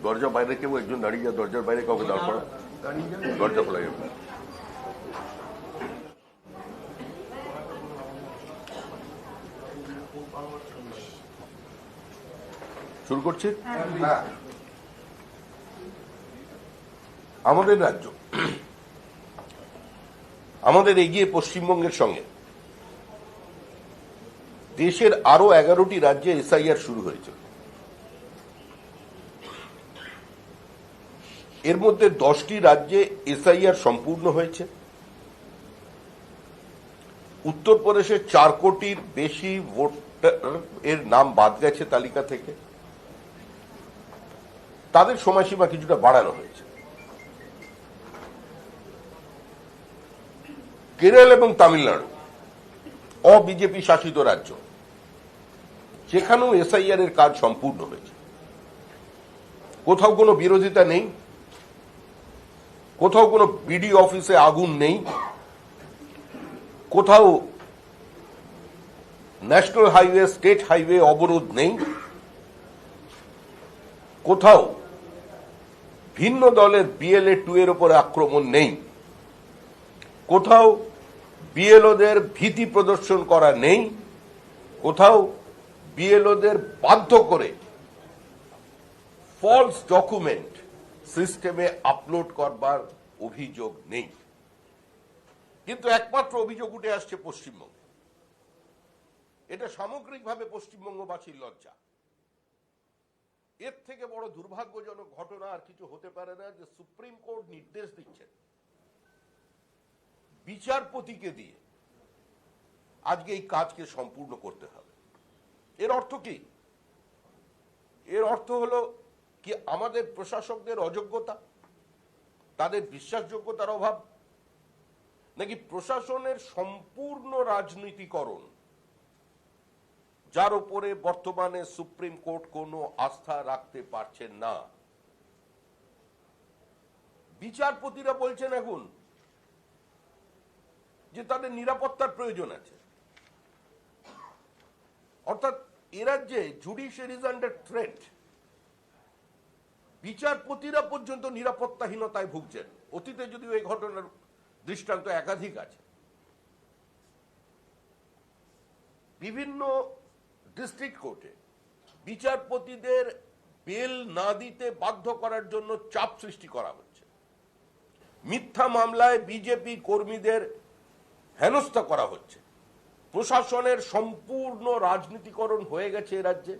দরজা বাইরে কেউ একজন দাঁড়িয়ে যা, দরজার বাইরে কাউকে দাঁড় করা, দরজা খোলা যাবে। শুরু করছি। আমাদের রাজ্য, আমাদের এগিয়ে পশ্চিমবঙ্গের সঙ্গে দেশের আরো 11টি রাজ্যে এসআইআর শুরু হয়েছে। এর মধ্যে 10টি রাজ্যে এসআইআর সম্পূর্ণ হয়েছে। উত্তরপ্রদেশে 4 কোটির বেশি ভোটার এর নাম বাদ গেছে তালিকা থেকে, তাদের সময়সীমা কিছুটা বাড়ানো হয়েছে। কেরল এবং তামিলনাড়ু অবিজেপি শাসিত রাজ্য, সেখানেও এসআইআর এর কাজ সম্পূর্ণ হয়েছে। কোথাও কোনো বিরোধিতা নেই, কোথাও কোনো বিডি অফিসে আগুন নেই, কোথাও ন্যাশনাল হাইওয়ে স্টেট হাইওয়ে অবরোধ নেই, কোথাও ভিন্ন দলের বিএলএ 2 এর উপর আক্রমণ নেই, কোথাও বিএলওদের ভীতি প্রদর্শন করা নেই, কোথাও বিএলওদের বাধ্য করে ফলস ডকুমেন্ট সিস্টেমে আপলোড করবার অভিযোগ নেই। কিন্তু একমাত্র অভিযোগ উঠে আসছে পশ্চিমবঙ্গে। এটা সামগ্রিকভাবে পশ্চিমবঙ্গবাসীর লজ্জা। এর থেকে বড় দুর্ভাগ্যজনক ঘটনা আর কিছু হতে পারে না যে সুপ্রিম কোর্ট নির্দেশ দিচ্ছেন বিচারপতিকে দিয়ে আজকে এই কাজকে সম্পূর্ণ করতে হবে। এর অর্থ কি? এর অর্থ হলো কি আমাদের প্রশাসকদের অযোগ্যতা, তাদের বিশ্বাসযোগ্যতার অভাব, নাকি প্রশাসনের সম্পূর্ণ রাজনীতিকরণ, যার উপরে বর্তমানে সুপ্রিম কোর্ট কোনো আস্থা রাখতে পারছেন না। বিচারপতিরা বলছেন এখন যে তাদের নিরাপত্তার প্রয়োজন আছে, অর্থাৎ এ রাজ্যে জুডিশিয়ারি ইজ আন্ডার থ্রেট। বিচারপতিরা পর্যন্ত নিরাপত্তাহীনতায় ভুগছেন। অতীতে যদিও এই ঘটনার দৃষ্টান্ত একাধিক আছে। বিভিন্ন ডিস্ট্রিক্ট কোর্টে বিচারপতিদের বেল না দিতে বাধ্য করার জন্য চাপ সৃষ্টি করা হচ্ছে। মিথ্যা মামলায় বিজেপি কর্মীদের হেনস্থা করা হচ্ছে। প্রশাসনের সম্পূর্ণ রাজনীতিকরণ হয়ে গেছে এ রাজ্যে।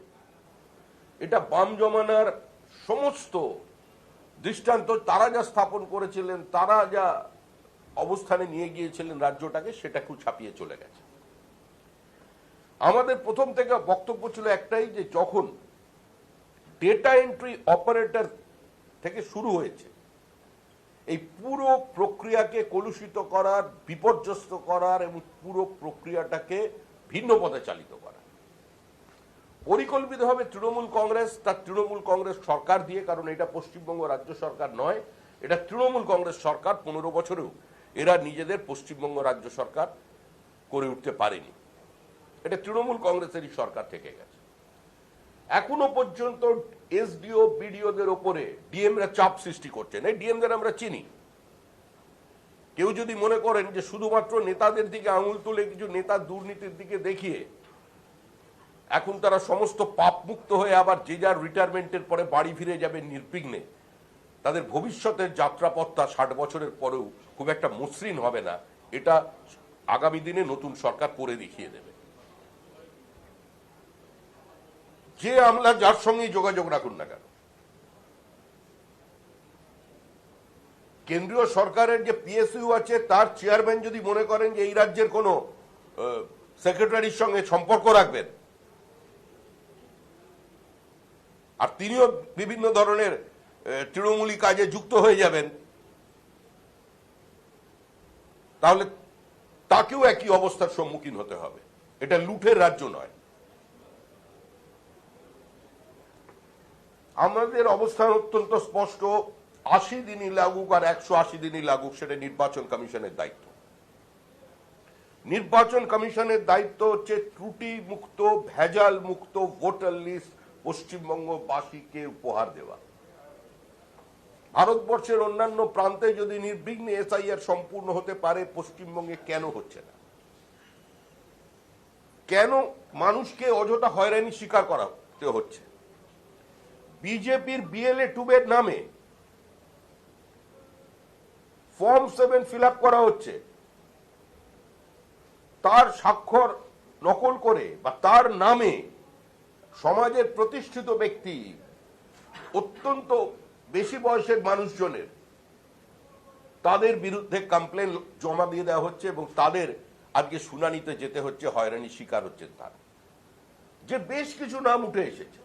এটা বাম জমানার সমস্ত দৃষ্টান্ত, তারা যা স্থাপন করেছিলেন, তারা যা অবস্থানে নিয়ে গিয়েছিলেন রাজ্যটাকে, সেটাকেও ছাপিয়ে চলে গেছে। আমাদের প্রথম থেকে বক্তব্য ছিল একটাই, যে যখন ডেটা এন্ট্রি অপারেটর থেকে শুরু হয়েছে এই পুরো প্রক্রিয়াকে কলুষিত করার, বিপর্যস্ত করার এবং পুরো প্রক্রিয়াটাকে ভিন্ন পথে চালিত করা, পরিকল্পিতভাবে তৃণমূল কংগ্রেস, তার তৃণমূল কংগ্রেস সরকার দিয়ে, কারণ এটা পশ্চিমবঙ্গ রাজ্য সরকার নয়, এটা তৃণমূল কংগ্রেস সরকার, 15 বছরেও এরা নিজেদের পশ্চিমবঙ্গ রাজ্য সরকার করে উঠতে পারেনি। এটা তৃণমূল কংগ্রেসেরই সরকার থেকে গেছে। এখনো পর্যন্ত এসডিও বিডিওদের ওপরে ডিএমরা চাপ সৃষ্টি করছেন। এই ডিএমদের আমরা চিনি। কেউ যদি মনে করেন যে শুধুমাত্র নেতাদের দিকে আঙুল তুলে কিছু নেতার দুর্নীতির দিকে দেখিয়ে এখন তারা সমস্ত পাপ মুক্ত হয়ে আবার যে যার রিটায়ারমেন্টের পরে বাড়ি ফিরে যাবে নির্বিঘ্নে, তাদের ভবিষ্যতের যাত্রাপথটা 60 বছরের পরেও খুব একটা মসৃণ হবে না, এটা আগামী দিনে নতুন সরকার করে দেখিয়ে দেবে। যে আমলা যার সঙ্গে যোগাযোগ রাখুন না কেন, কেন্দ্রীয় সরকারের যে পিএসইউ আছে তার চেয়ারম্যান যদি মনে করেন যে এই রাজ্যের কোন সেক্রেটারির সঙ্গে সম্পর্ক রাখবেন, আর তিনিও বিভিন্ন ধরনের তৃণমূলী কাজে যুক্ত হয়ে যাবেন, তাহলে তাকেও একই অবস্থার সম্মুখীন হতে হবে। এটা লুঠের রাজ্য নয়। আমাদের অবস্থান অত্যন্ত স্পষ্ট, 80 দিনই লাগুক আর 180 দিনই লাগুক, সেটা নির্বাচন কমিশনের দায়িত্ব। নির্বাচন কমিশনের দায়িত্ব হচ্ছে ত্রুটি মুক্ত, ভেজাল মুক্ত ভোটার লিস্ট পশ্চিমবঙ্গবাসীকে উপহার দেওয়া। ভারতবর্ষের অন্যান্য প্রান্তে যদি নির্বিঘ্নে এসআইআর সম্পূর্ণ হতে পারে, পশ্চিমবঙ্গে কেন হচ্ছে না? কেন মানুষকে অযথা হয়রানি স্বীকার করতে হচ্ছে? বিজেপির বিএলএ 2 এর নামে ফর্ম 7 ফিল আপ করা হচ্ছে, তার স্বাক্ষর নকল করে বা তার নামে সমাজের প্রতিষ্ঠিত ব্যক্তি, অত্যন্ত বেশি বয়সের মানুষজনের, তাদের বিরুদ্ধে কমপ্লেন জমা দিয়ে দেওয়া হচ্ছে এবং তাদের আজকে শুনানিতে যেতে হচ্ছে, হয়রানি শিকার হচ্ছেন তারা। যে বেশ কিছু নাম উঠে এসেছে,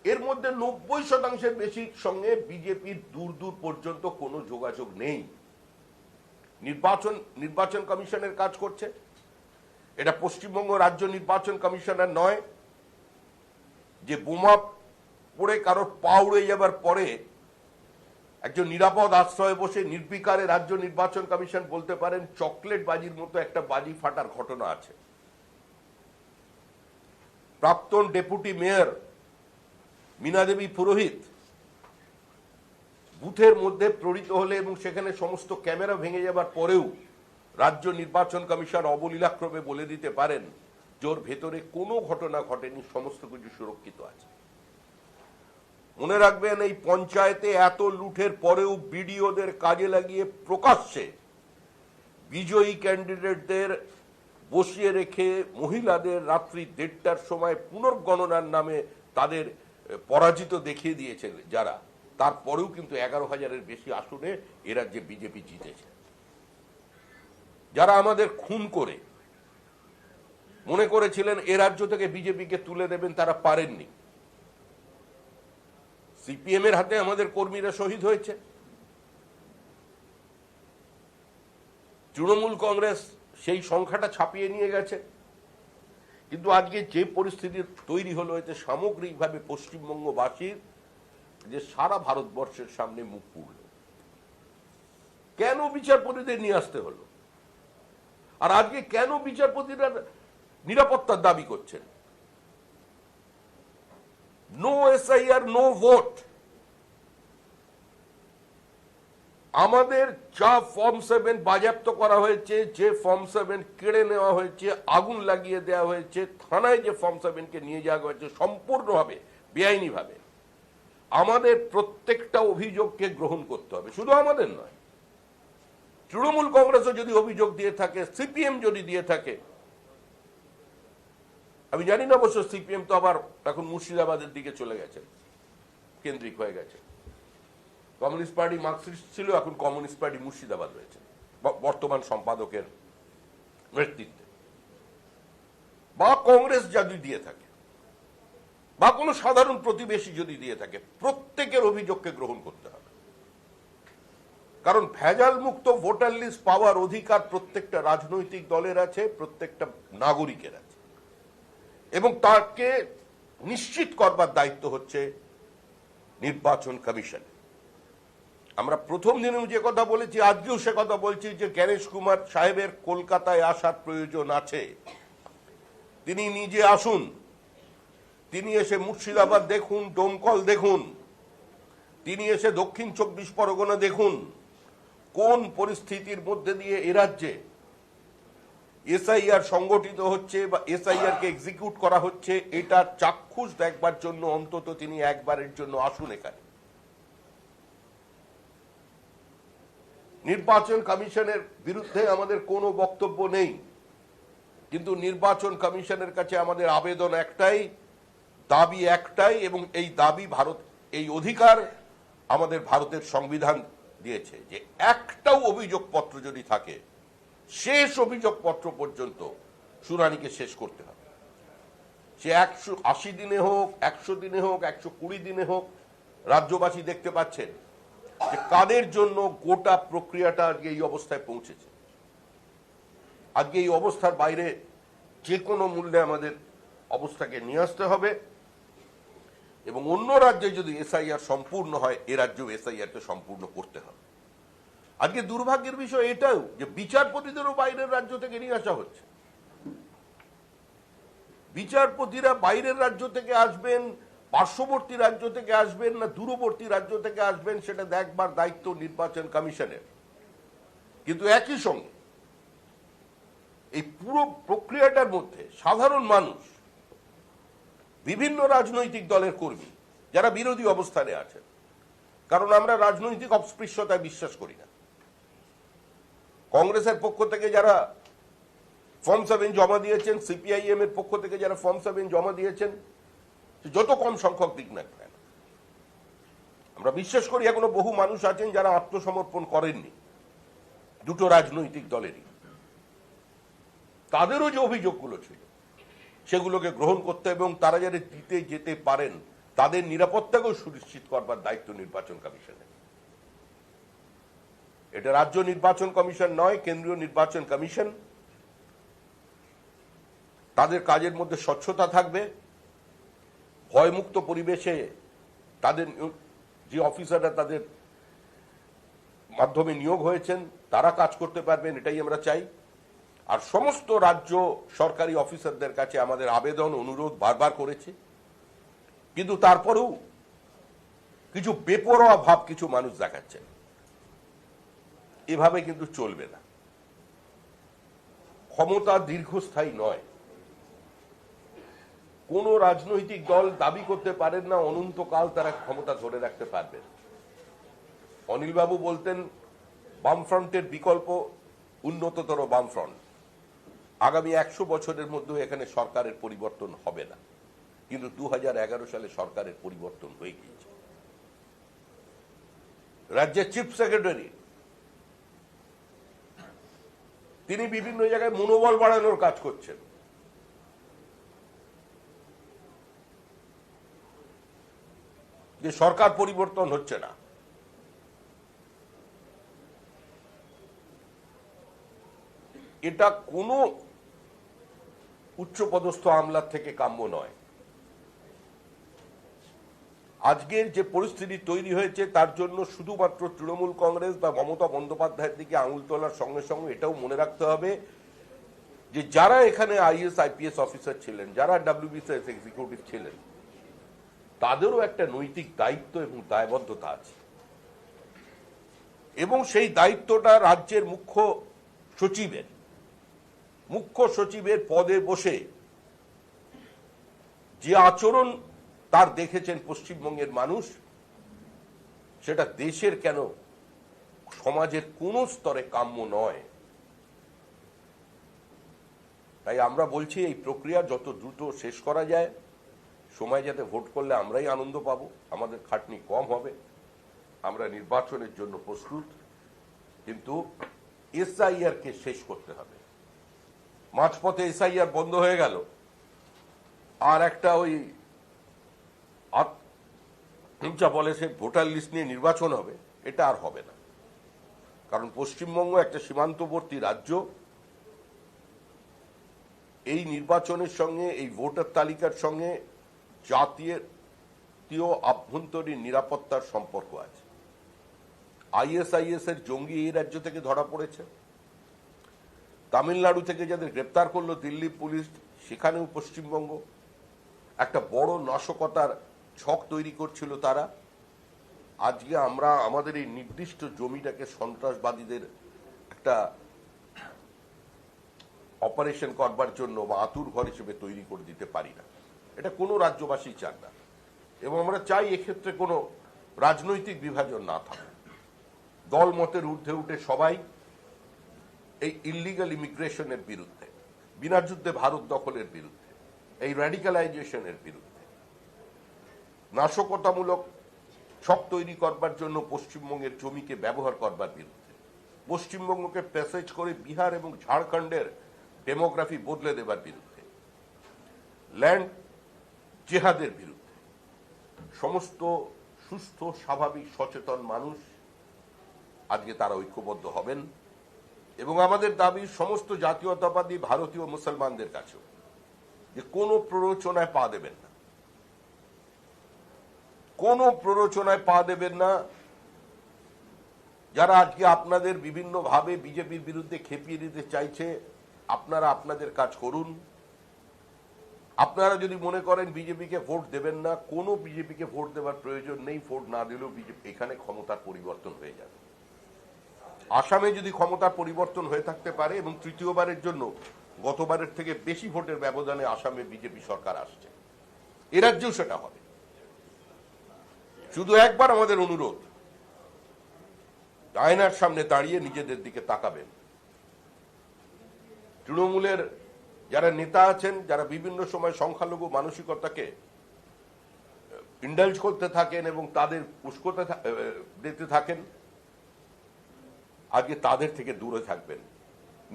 এর মধ্যে 90% বেশির সঙ্গে বিজেপির দূর দূর পর্যন্ত কোনো যোগাযোগ নেই। নির্বাচন কমিশনের কাজ করছে, এটা পশ্চিমবঙ্গ রাজ্য নির্বাচন কমিশনার নয় যে বোমা পড়ে কারোর পা উড়ে যাবার পরে একজন নিরাপদ আশ্রয়ে বসে নির্বিকারে রাজ্য নির্বাচন কমিশন বলতে পারেন চকলেট বাজির মতো একটা বাজি ফাটার ঘটনা আছে। প্রাক্তন ডেপুটি মেয়র মীনা দেবী পুরোহিত বুথের মধ্যে প্রেরিত হলে এবং সেখানে সমস্ত ক্যামেরা ভেঙে যাবার পরেও রাজ্য নির্বাচন কমিশন অবলীলাক্রমে বলে দিতে পারেন যে ওর ভেতরে কোনো ঘটনা ঘটেনি, সমস্ত কিছু সুরক্ষিত আছে। মনে রাখবেন, এই পঞ্চায়েতে এত লুঠের পরেও বিডিওদের কাজে লাগিয়ে প্রকাশ্যে বিজয়ী ক্যান্ডিডেটদের বসিয়ে রেখে মহিলাদের রাত্রি 1:30টার সময় পুনর্গণনার নামে তাদের পরাজিত দেখিয়ে দিয়েছে যারা, তারপরেও কিন্তু 11,000-এর বেশি আসনে এ রাজ্যে বিজেপি জিতেছে। যারা আমাদের খুন করে মনে করেছিলেন এ রাজ্য থেকে বিজেপিকে তুলে দেবেন, তারা পারেননি। সিপিএম এর হাতে আমাদের কর্মীরা শহীদ হয়েছে, তৃণমূল কংগ্রেস সেই সংখ্যাটা ছাপিয়ে নিয়ে গেছে। কিন্তু আজকে যে পরিস্থিতি তৈরি হলো, এতে সামগ্রিকভাবে পশ্চিমবঙ্গবাসীর যে সারা ভারতবর্ষের সামনে মুখ পুরল। কেন বিচারপতিদের নিয়ে আসতে হলো? আর আজকে কেন বিচারপতিরা নিরাপত্তার দাবি করছেন? No SIR, no vote. আমাদের যা ফর্ম 7 বাজেয়াপ্ত করা হয়েছে, যে ফর্ম 7 কেড়ে নেওয়া হয়েছে, আগুন লাগিয়ে দেওয়া হয়েছে, থানায় যে ফর্ম 7 কে নিয়ে যাওয়া হয়েছে সম্পূর্ণভাবে বেআইনিভাবে, আমাদের প্রত্যেকটা অভিযোগকে গ্রহণ করতে হবে। শুধু আমাদের নয়, তৃণমূল কংগ্রেসও যদি অভিযোগ দিয়ে থাকে, সিপিএম যদি দিয়ে থাকে, আমি জানি না অবশ্য সিপিএম তো আবার এখন মুর্শিদাবাদের দিকে চলে গেছে, কেন্দ্রিক হয়ে গেছে। কমিউনিস্ট পার্টি মার্কসিস্ট ছিল, এখন কমিউনিস্ট পার্টি মুর্শিদাবাদ রয়েছে বর্তমান সম্পাদকের নেতৃত্বে। বা কংগ্রেস যদি দিয়ে থাকে, বা কোনো সাধারণ প্রতিবেশী যদি দিয়ে থাকে, প্রত্যেকের অভিযোগকে গ্রহণ করতে হবে। কারণ ভেজাল মুক্ত ভোটার লিস্ট পাওয়ার অধিকার প্রত্যেকটা রাজনৈতিক দলের আছে, প্রত্যেকটা নাগরিকের আছে, এবং তাকে নিশ্চিত করবার দায়িত্ব হচ্ছে নির্বাচন কমিশন। আমরা প্রথম দিনেও যে কথা বলেছি, আজকেও সে কথা বলছি যে জ্ঞানেশ কুমার সাহেবের কলকাতায় আসার প্রয়োজন আছে। তিনি নিজে আসুন, তিনি এসে মুর্শিদাবাদ দেখুন, ডোমকল দেখুন, তিনি এসে দক্ষিণ 24 পরগনা দেখুন কোন পরিস্থিতির মধ্যে দিয়ে এ রাজ্যে এসআইআর সংগঠিত হচ্ছে বা এসআইআর কে এক্সিকিউট করা হচ্ছে। এটা চাক্ষুষ দেখবার জন্য অন্তত তিনি একবারের জন্য আসুন এখানে। নির্বাচন কমিশনের বিরুদ্ধে আমাদের কোনো বক্তব্য নেই, কিন্তু নির্বাচন কমিশনের কাছে আমাদের আবেদন একটাই, দাবি একটাই, এবং এই দাবি এই অধিকার আমাদের ভারতের সংবিধান দিয়েছে যে একটাও অভিযোগপত্র যদি থাকে, শেষ অভিযোগপত্র পর্যন্ত শুনানিকে শেষ করতে হবে। সে 180 দিনে হোক, 100 দিনে হোক, 120 দিনে হোক। রাজ্যবাসী দেখতে পাচ্ছেন যে কাদের জন্য গোটা প্রক্রিয়াটা আজকে এই অবস্থায় পৌঁছেছে। আজকে এই অবস্থার বাইরে যে কোনো মূল্যে আমাদের অবস্থাকে নিয়ে আসতে হবে, এবং অন্য রাজ্যে যদি এসআইআর সম্পূর্ণ হয়, এ রাজ্যেও এসআইআর কে সম্পূর্ণ করতে হবে। আজকে দুর্ভাগ্যের বিষয় এটাও যে বিচারপতিদেরও বাইরের রাজ্য থেকে নিয়ে আসা হচ্ছে। বিচারপতিরা বাইরের রাজ্য থেকে আসবেন, পার্শ্ববর্তী রাজ্য থেকে আসবেন না দূরবর্তী রাজ্য থেকে আসবেন, সেটা দেখবার দায়িত্ব নির্বাচন কমিশনের। কিন্তু একই সঙ্গে এই পুরো প্রক্রিয়াটার মধ্যে সাধারণ মানুষ, বিভিন্ন রাজনৈতিক দলের কর্মী যারা বিরোধী অবস্থানে আছেন, কারণ আমরা রাজনৈতিক অস্পৃশ্যতায় বিশ্বাস করি না। কংগ্রেসের পক্ষ থেকে যারা ফর্ম 7 জমা দিয়েছেন, সিপিআইএম এর পক্ষ থেকে যারা ফর্ম 7 জমা দিয়েছেন, যত কম সংখ্যক দিক না কেন, আমরা বিশ্বাস করি এখনো বহু মানুষ আছেন যারা আত্মসমর্পণ করেননি দুটো রাজনৈতিক দলেরই। তাদেরও যে অভিযোগগুলো ছিল সেগুলোকে গ্রহণ করতে এবং তারা যারা দিতে যেতে পারেন তাদের নিরাপত্তাকেও সুনিশ্চিত করবার দায়িত্ব নির্বাচন কমিশনের। এটা রাজ্য নির্বাচন কমিশন নয়, কেন্দ্রীয় নির্বাচন কমিশন। তাদের কাজের মধ্যে স্বচ্ছতা থাকবে, ভয়মুক্ত পরিবেশে তাদের যে অফিসাররা তাদের মাধ্যমে নিয়োগ হয়েছেন তারা কাজ করতে পারবেন, এটাই আমরা চাই। আর সমস্ত রাজ্য সরকারি অফিসারদের কাছে আমাদের আবেদন অনুরোধ বারবার করেছে, কিন্তু তারপরেও কিছু বেপরোয়া ভাব কিছু মানুষ দেখাচ্ছেন। এভাবে কিন্তু চলবে না। ক্ষমতা দীর্ঘস্থায়ী নয়। কোন রাজনৈতিক দল দাবি করতে পারেন না অনন্তকাল তারা ক্ষমতা ধরে রাখতে পারবে। অনিলবাবু বলতেন বামফ্রন্টের বিকল্প উন্নততর বামফ্রন্ট। আগামী 100 বছরের মধ্যে এখানে সরকারের পরিবর্তন হবে না, কিন্তু 2011 সালে সরকারের পরিবর্তন হয়ে গিয়েছে। রাজ্যের চিফ সেক্রেটারি তিনি বিভিন্ন জায়গায় মনোবল বাড়ানোর কাজ করছেন। যে সরকার পরিবর্তন হচ্ছে না, এটা কোনো উচ্চপদস্থ আমলার থেকে কাম্য নয়। আজকের যে পরিস্থিতি তৈরি হয়েছে তার জন্য শুধুমাত্র তৃণমূল কংগ্রেস বা মমতা বন্দ্যোপাধ্যায়ের দিকে আঙুল তোলার সঙ্গে সঙ্গে এটাও মনে রাখতে হবে যে যারা এখানে আইএস আইপিএস অফিসার ছিলেন, যারা ডব্লিউবিসিএস এক্সিকিউটিভ ছিলেন, তাদেরও একটা নৈতিক দায়িত্ব এবং দায়বদ্ধতা আছে। এবং সেই দায়িত্বটা রাজ্যের মুখ্য সচিবের পদে বসে যে আচরণ তার দেখেছেন পশ্চিমবঙ্গের মানুষ, সেটা দেশের কেন সমাজের কোন স্তরে কাম্য নয়। তাই আমরা বলছি এই প্রক্রিয়া যত দ্রুত শেষ করা যায়, সময় যাতে ভোট করলে আমরাই আনন্দ পাবো, আমাদের খাটনি কম হবে, আমরা নির্বাচনের জন্য প্রস্তুত। কিন্তু এসআইআর কে শেষ করতে হবে। মাঝপথে এসআইআর বন্ধ হয়ে গেল আর একটা ওই বলে সে ভোটার লিস্ট নিয়ে নির্বাচন হবে, এটা আর হবে না। কারণ পশ্চিমবঙ্গ একটা সীমান্তবর্তী রাজ্য, এই নির্বাচনের সঙ্গে এই ভোটার তালিকার সঙ্গে জাতীয় আভ্যন্তরীণ নিরাপত্তার সম্পর্ক আছে। আইএসআইএস এর জঙ্গি এই রাজ্য থেকে ধরা পড়েছে, তামিলনাড়ু থেকে যাদের গ্রেপ্তার করলো দিল্লি পুলিশ, সেখানেও পশ্চিমবঙ্গ একটা বড় নাশকতার ছক তৈরি করছিল তারা। আজকে আমরা আমাদের এই নির্দিষ্ট জমিটাকে সন্ত্রাসবাদীদের একটা অপারেশন করবার জন্য বা আতুর ঘর হিসেবে তৈরি করে দিতে পারি না। এটা কোনো রাজ্যবাসী চান না এবং আমরা চাই এক্ষেত্রে কোনো রাজনৈতিক বিভাজন না থাকে। দল মতের ঊর্ধ্বে উঠে সবাই এই ইলিগাল ইমিগ্রেশনের বিরুদ্ধে, বিনা যুদ্ধে ভারত দখলের বিরুদ্ধে, এই র্যাডিক্যালাইজেশনের বিরুদ্ধে, নাশকতামূলক ছক তৈরি করবার জন্য পশ্চিমবঙ্গের জমিকে ব্যবহার করবার বিরুদ্ধে, পশ্চিমবঙ্গকে প্যাসেজ করে বিহার এবং ঝাড়খণ্ডের ডেমোগ্রাফি বদলে দেবার বিরুদ্ধে, ল্যান্ড জেহাদের বিরুদ্ধে। সমস্ত সুস্থ স্বাভাবিক সচেতন মানুষ আজকে তারা ঐক্যবদ্ধ হবেন এবং আমাদের দাবি সমস্ত জাতীয়তাবাদী ভারতীয় মুসলমানদের কাছেও যে কোনো প্ররোচনায় পা দেবেন না, কোনো প্ররোচনায় পা দেবেন না। যারা আজকে আপনাদের বিভিন্ন ভাবে বিজেপির বিরুদ্ধে খেপিয়ে দিতে চাইছে, আপনারা আপনাদের কাজ করুন। আপনারা যদি মনে করেন বিজেপিকে ভোট দেবেন না, কোনো বিজেপিকে ভোট দেওয়ার প্রয়োজন নেই। ভোট না দিলেও বিজেপি এখানে ক্ষমতার পরিবর্তন হয়ে যাবে। আসামে যদি ক্ষমতার পরিবর্তন হয়ে থাকতে পারে এবং তৃতীয়বারের জন্য গতবারের থেকে বেশি ভোটের ব্যবধানে আসামে বিজেপি সরকার আসছে, এ রাজ্যেও সেটা হবে। শুধু একবার আমাদের অনুরোধ, আয়নার সামনে দাঁড়িয়ে নিজেদের দিকে তাকাবেন। তৃণমূলের যারা নেতা আছেন, যারা বিভিন্ন সময় সংখ্যালঘু মানসিকতাকে ইন্ডালজ করতে থাকেন এবং তাদের উস্কোতে দিতে থাকেন, আজকে তাদের থেকে দূরে থাকবেন।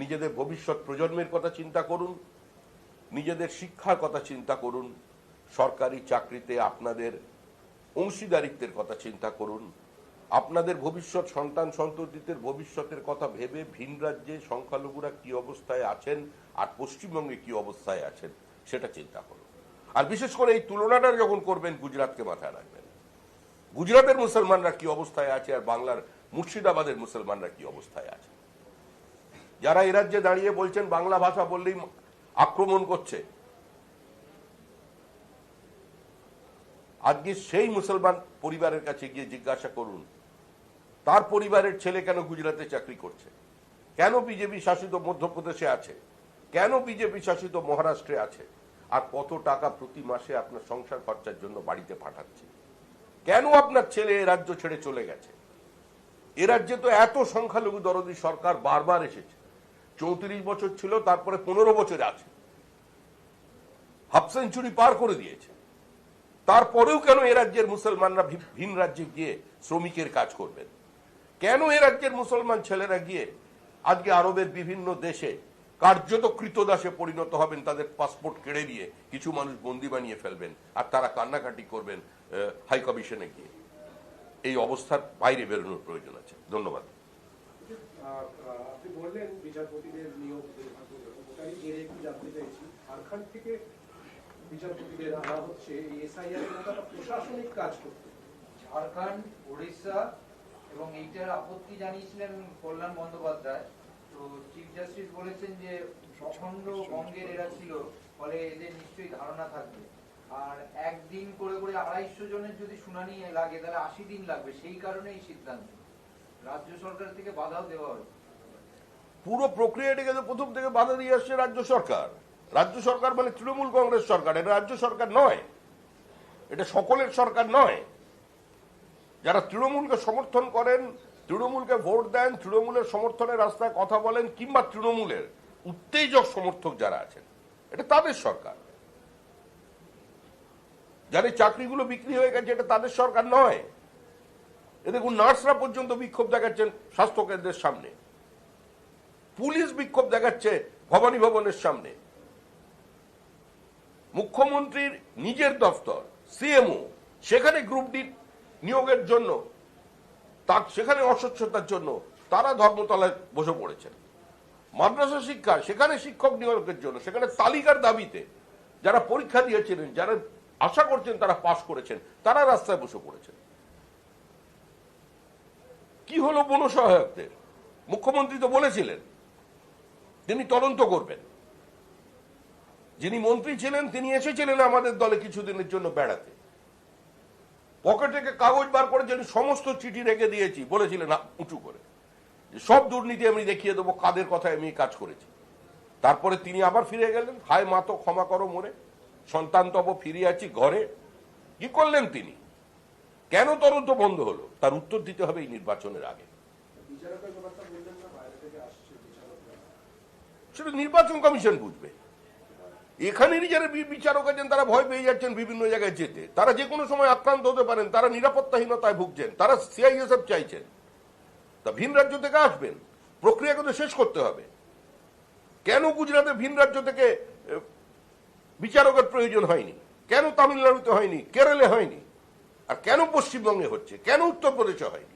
নিজেদের ভবিষ্যৎ প্রজন্মের কথা চিন্তা করুন, নিজেদের শিক্ষার কথা চিন্তা করুন, সরকারি চাকরিতে আপনাদের অংশীদারিত্বের কথা চিন্তা করুন, আপনাদের ভবিষ্যৎ সন্তান সন্ততিদের ভবিষ্যতের কথা ভেবে ভিন রাজ্যে সংখ্যালঘুরা কি অবস্থায় আছেন আর পশ্চিমবঙ্গে কি অবস্থায় আছেন সেটা চিন্তা করুন। আর বিশেষ করে এই তুলনাটা যখন করবেন, গুজরাটকে মাথায় রাখবেন। গুজরাটের মুসলমানরা কি অবস্থায় আছে আর বাংলার মুর্শিদাবাদের মুসলমানরা কি অবস্থায় আছে। যারা এ রাজ্যে দাঁড়িয়ে বলছেন বাংলা ভাষা বললেই আক্রমণ করছে, আজকে সেই মুসলমান পরিবারের কাছে গিয়ে জিজ্ঞাসা করুন তার পরিবারের ছেলে কেন গুজরাটে চাকরি করছে, কেন বিজেপি শাসিত মধ্যপ্রদেশে আছে, কেন বিজেপি শাসিত মহারাষ্ট্রে আছে, আর কত টাকা প্রতি মাসে আপনার সংসার খরচার জন্য বাড়িতে পাঠাচ্ছে। কেন আপনার ছেলে এ রাজ্য ছেড়ে চলে গেছে। এ রাজ্যে তো এত সংখ্যালঘু দরদি সরকার বারবার এসেছে। 34 বছর ছিল, তারপরে 15 বছরে আছে, হাফ সেঞ্চুরি পার করে দিয়েছে। তারপরেও কেন এ রাজ্যের মুসলমানরা ভিন রাজ্যে গিয়ে শ্রমিকের কাজ করবেন? কেন এ রাজ্যের মুসলমান ছেলেরা গিয়ে আজকে আরবের বিভিন্ন দেশে কার্যত কৃতদাসে পরিণত হবেন, তাদের পাসপোর্ট কেড়ে দিয়ে কিছু মানুষ বন্দি বানিয়ে ফেলবেন আর তারা কান্নাকাটি করবেন হাই কমিশনে গিয়ে? এই অবস্থার বাইরে বেরোনোর প্রয়োজন আছে। ধন্যবাদ। আপনি বললেন বিচারপতিদের নিয়োগ একটু জানতে চাইছি, ঝাড়খণ্ড থেকে বিচারপতিদের আনা হচ্ছে এই এসআইআর একটা প্রশাসনিক কাজ করতে। ঝাড়খণ্ড, উড়িষ্যা এবং এইটার আপত্তি জানিয়েছিলেন কল্যাণ বন্দ্যোপাধ্যায়। তো চিফ জাস্টিস বলেছেন যে প্রখণ্ড বঙ্গের এরা ছিল, ফলে এদের নিশ্চয়ই ধারণা থাকবে। আর একদিন করে করে 250 জনের যদি শুনানি লাগে তাহলে 80 দিন লাগবে, সেই কারণে এই সিদ্ধান্ত। রাজ্য সরকার থেকে বাধাও দেওয়া হয়। পুরো প্রক্রিয়াটিকে তো প্রথম থেকে বাধা দিয়ে আসছে রাজ্য সরকার। রাজ্য সরকার মানে তৃণমূল কংগ্রেস সরকার, এটা রাজ্য সরকার নয়, এটা সকলের সরকার নয়। যারা তৃণমূলকে সমর্থন করেন, তৃণমূলকে ভোট দেন, তৃণমূলের সমর্থনের রাস্তায় কথা বলেন, কিংবা তৃণমূলের উত্তেজক সমর্থক যারা আছেন, এটা তাদের সরকার। যাদের চাকরিগুলো বিক্রি হয়ে গেছে, এটা তাদের সরকার নয়। এ দেখুন, নার্সরা পর্যন্ত বিক্ষোভ দেখাচ্ছেন স্বাস্থ্য কেন্দ্রের সামনে, পুলিশ বিক্ষোভ দেখাচ্ছে ভবানী ভবনের সামনে, মুখ্যমন্ত্রীর নিজের দফতর সিএমও সেখানে গ্রুপ ডি নিয়োগের জন্য, তার সেখানে অস্বচ্ছতার জন্য তারা ধর্মতলায় বসে পড়েছেন। মাদ্রাসা শিক্ষা, সেখানে শিক্ষক নিয়োগের জন্য, সেখানে তালিকার দাবিতে যারা পরীক্ষা দিয়েছিলেন, যারা আশা করছেন তারা পাশ করেছেন, তারা রাস্তায় বসে পড়েছেন। কি হলো বনসহায়কদের? মুখ্যমন্ত্রী তো বলেছিলেন তিনি তদন্ত করবেন। যিনি মন্ত্রী ছিলেন তিনি এসেছিলেন আমাদের দলে কিছুদিনের জন্য বেড়াতে, পকেট থেকে কাগজ বার করেছেন, সমস্ত চিঠি রেখে দিয়েছি, বলেছিলেন উঁচু করে যে সব দুর্নীতি আমি দেখিয়ে দেবো, কাদের কথায় আমি কাজ করেছি। তারপরে তিনি আবার ফিরে গেলেন, হায় মা তো ক্ষমা করো মোরে, সন্তান তব ফিরে আছি ঘরে। কি করলেন তিনি? কেন তদন্ত বন্ধ হলো? তার উত্তর দিতে হবে এই নির্বাচনের আগে। সেটা নির্বাচন কমিশন বুঝবে। এখানেরই যারা বিচারক আছেন তারা ভয় পেয়ে যাচ্ছেন বিভিন্ন জায়গায় যেতে, তারা যে কোনো সময় আক্রান্ত হতে পারেন, তারা নিরাপত্তাহীনতায় ভুগছেন, তারা সিআইএসএফ চাইছেন। তা ভিন রাজ্য থেকে আসবেন, প্রক্রিয়াকে তো শেষ করতে হবে। কেন গুজরাটে ভিন রাজ্য থেকে বিচারকের প্রয়োজন হয়নি? কেন তামিলনাড়ুতে হয়নি, কেরলে হয়নি, আর কেন পশ্চিমবঙ্গে হচ্ছে, কেন উত্তরপ্রদেশে হয়নি?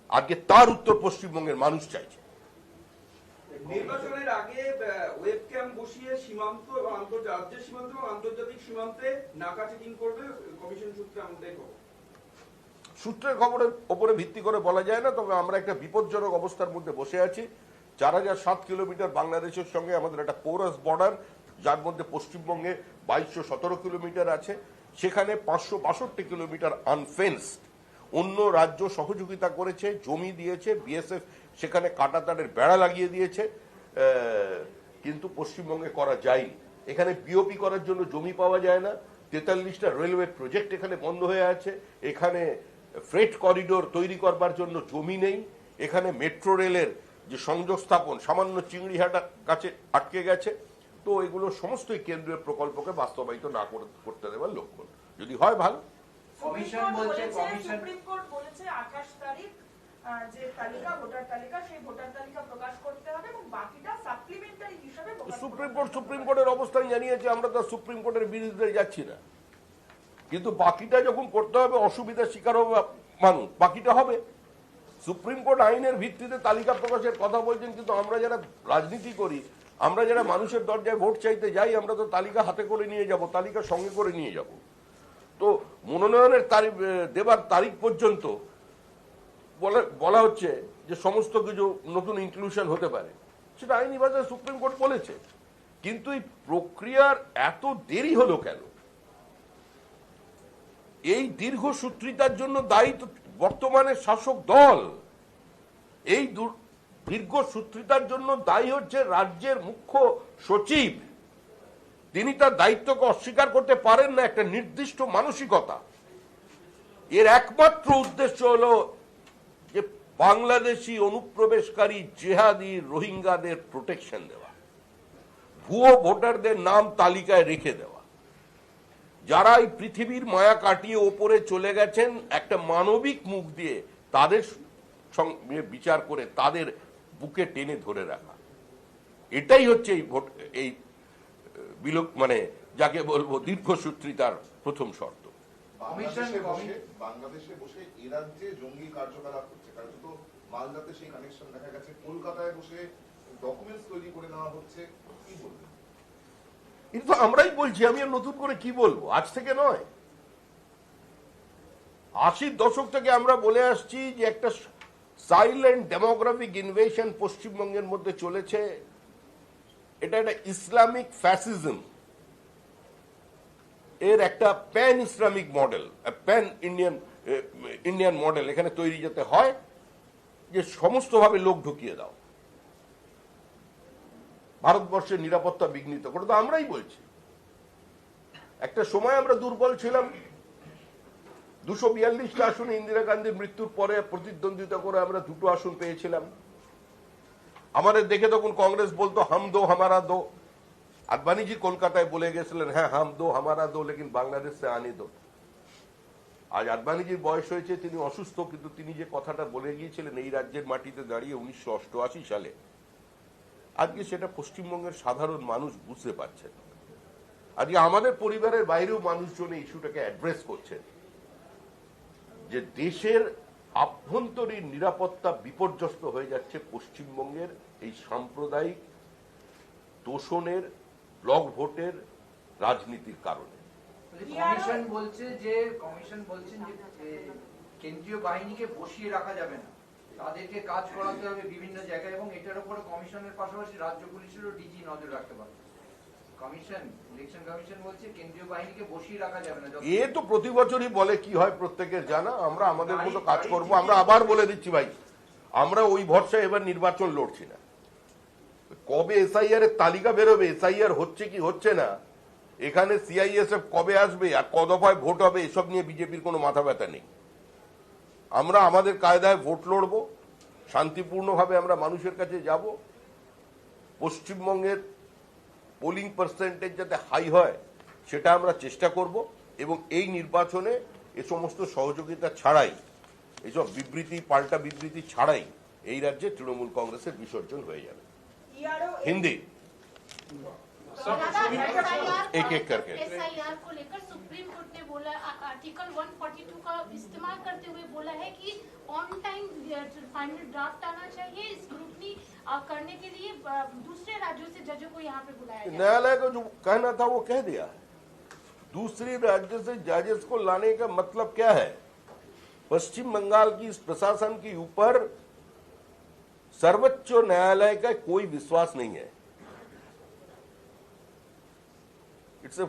আজকে তার উত্তর পশ্চিমবঙ্গের মানুষ চাইছে। নির্বাচনের আগে ওয়েব ক্যাম্প বসিয়ে সীমান্ত এবং রাজ্যের সীমান্ত এবং আন্তর্জাতিক সীমান্তে নাকা চেকিং করবে কমিশন সূত্রে আমাদের খবর। সূত্রের খবরের ওপরে ভিত্তি করে বলা যায় না, তবে আমরা একটা বিপজ্জনক অবস্থার মধ্যে বসে আছি। 4007 কিলোমিটার বাংলাদেশের সঙ্গে আমাদের একটা পোরাস বর্ডার, যার মধ্যে পশ্চিমবঙ্গে 2217 কিলোমিটার আছে, সেখানে 562 কিলোমিটার আনফেন্সড। অন্য রাজ্য সহযোগিতা করেছে, জমি দিয়েছে, বিএসএফ সেখানে কাঁটাতারের বেড়া লাগিয়ে দিয়েছে, কিন্তু পশ্চিমবঙ্গে করা যায়নি। এখানে বিওপি করার জন্য জমি পাওয়া যায় না, 43টা রেলওয়ে প্রজেক্ট এখানে বন্ধ হয়ে আছে, এখানে ফ্রেট করিডোর তৈরি করবার জন্য জমি নেই, এখানে মেট্রো রেলের যে সংযোগ স্থাপন সামান্য চিংড়িহাটার কাছে আটকে গেছে। তো এগুলো সমস্তই কেন্দ্রীয় প্রকল্পকে বাস্তবায়িত না করতে দেওয়ার লক্ষণ। যদি হয় ভালো। কমিশন বলছে, সুপ্রিম কোর্ট বলেছে 28 তারিখ যে তালিকা, ভোটার তালিকা, সেই ভোটার তালিকা প্রকাশ করতে হবে এবং বাকিটা সাপ্লিমেন্টারি হিসেবে সুপ্রিম কোর্টের অবস্থান জানিয়েছে, আমরা তো সুপ্রিম কোর্টের বিরুদ্ধে যাচ্ছি না, কিন্তু বাকিটা যখন করতে হবে অসুবিধার শিকার হবে মানুষ, বাকিটা হবে। সুপ্রিম কোর্ট আইনের ভিত্তিতে তালিকা প্রকাশের কথা বলছেন, কিন্তু আমরা যারা রাজনীতি করি, আমরা যারা মানুষের দরজায় ভোট চাইতে যাই, আমরা তো তালিকা হাতে করে নিয়ে যাব, তালিকা সঙ্গে করে নিয়ে যাব। তো মনোনয়নের তারিখ দেবার তারিখ পর্যন্ত বলা হচ্ছে যে সমস্ত কিছু নতুন ইনক্লুশন হতে পারে, সেটা আইনি ভাষায় সুপ্রিম কোর্ট বলেছে। কিন্তু এই প্রক্রিয়ার এত দেরি হলো কেন? এই দীর্ঘসূত্রিতার জন্য দায়ী তো বর্তমানে শাসক দল। এই দীর্ঘসূত্রিতার জন্য দায়ী হচ্ছে রাজ্যের মুখ্য সচিব। তিনি তার দায়িত্বকে অস্বীকার করতে পারেন না, একটা নির্দিষ্ট মানসিকতা। এর একমাত্র উদ্দেশ্য হলো যে বাংলাদেশি অনুপ্রবেশকারী জেহাদি রোহিঙ্গাদের প্রোটেকশন দেওয়া, ভুয়ো ভোটারদের নাম তালিকায় রেখে দেওয়া, যারা এই পৃথিবীর মায়া কাটিয়ে ওপরে চলে গেছেন একটা মানবিক মুখ দিয়ে তাদের বিচার করে তাদের বুকে টেনে ধরে রাখা। এটাই হচ্ছে এই ভোট, এই মানে যাকে বলবো দীর্ঘসূত্রিতার প্রথম শর্ত। বাংলাদেশে বসে এ রাজ্যে জঙ্গি কার্যকলাপ হচ্ছে, কারণ তো মালদাতে সেই কানেকশন দেখা গেছে, কলকাতায় বসে ডকুমেন্টস তৈরি করে নেওয়া হচ্ছে, কি বলবেন? এটা তো আমরাই বলছি, আমি আর নতুন করে কি বলবো, আজ থেকে নয়। 80-র দশক থেকে আমরা বলে আসছি যে একটা সাইলেন্ট ডেমোগ্রাফিক ইনভেশন পশ্চিমবঙ্গের মধ্যে চলেছে। এটা একটা ইসলামিক ফ্যাসিজম এর একটা pan Islamic model, pan Indian model এখানে তৈরি যেতে হয়, যে সমস্তভাবে লোক ঢুকিয়ে দাও, ভারতবর্ষের নিরাপত্তা বিঘ্নিত করে। তো আমরাই বলছি, একটা সময় আমরা দুর্বল ছিলাম, 242টা আসনে ইন্দিরা গান্ধীর মৃত্যুর পরে প্রতিদ্বন্দ্বিতা করে আমরা 2টো আসন পেয়েছিলাম। আমাদের দেখে তখন কংগ্রেস বলতো হাম দো হামারা দো। আদবানিজি কলকাতায় বলে গেছিলেন, হ্যাঁ হাম দো হামারা দো, লেকিন বাংলাদেশ সে আনে দো। আজ আদবানিজির বয়স হয়েছে, তিনি অসুস্থ, কিন্তু তিনি যে কথাটা বলে গিয়েছিলেন এই রাজ্যের মাটিতে দাঁড়িয়ে 1988 সালে, আজকে সেটা পশ্চিমবঙ্গের সাধারণ মানুষ বুঝতে পারছেন। আজকে আমাদের পরিবারের বাইরেও মানুষজন এই ইস্যুটাকে অ্যাড্রেস করছেন, যে দেশের আভ্যন্তরীণ নিরাপত্তা বিপর্যস্ত হয়ে যাচ্ছে পশ্চিমবঙ্গের এই সাম্প্রদায়িক তোষণের, ব্লক ভোটের রাজনীতির কারণে। কমিশন বলছেন যে কেন্দ্রীয় বাহিনীকে বসিয়ে রাখা যাবে না, তাদেরকে কাজ করাতে হবে বিভিন্ন জায়গায়, এবং এটার উপরে কমিশনের পাশাপাশি রাজ্য পুলিশেরও ডিজি নজর রাখতে পারে। ইলেকশন কমিশন বলছে কেন্দ্রীয় বাহিনীকে বসিয়ে রাখা যাবে না। এ তো প্রতি বছরই বলে, কি হয় প্রত্যেকের জানা। আমরা আমাদের মতো কাজ করব। আমরা আবার বলে দিচ্ছি ভাই, আমরা ওই ভরসায় এবার নির্বাচন লড়ছি না। কবে এসআইআর এর তালিকা বেরোবে, এসআইআর হচ্ছে কি হচ্ছে না, এখানে সিআইএসএফ কবে আসবে আর ক দফায় ভোট হবে, এসব নিয়ে বিজেপির কোনো মাথা ব্যথা নেই। আমরা আমাদের কায়দায় ভোট লড়ব, শান্তিপূর্ণভাবে আমরা মানুষের কাছে যাব। পশ্চিমবঙ্গের পোলিং পার্সেন্টেজ যাতে হাই হয় সেটা আমরা চেষ্টা করব, এবং এই নির্বাচনে এ সমস্ত সহযোগিতা ছাড়াই, এইসব বিবৃতি পাল্টা বিবৃতি ছাড়াই এই রাজ্যে তৃণমূল কংগ্রেসের বিসর্জন হয়ে যাবে। हिंदी एक एक करके। एसआईआर को लेकर सुप्रीम कोर्ट ने बोला, आर्टिकल 142 का इस्तेमाल करते हुए बोला है कि ऑन टाइम फाइनल ड्राफ्ट आना चाहिए। स्क्रूटनी करने के लिए दूसरे राज्यों से जजों को यहाँ पे बुलाया गया। न्यायालय को जो कहना था वो कह दिया। दूसरी राज्य से जजेस को लाने का मतलब क्या है? पश्चिम बंगाल की इस प्रशासन के ऊपर सर्वोच्च न्यायालय का कोई विश्वास नहीं है। इट्स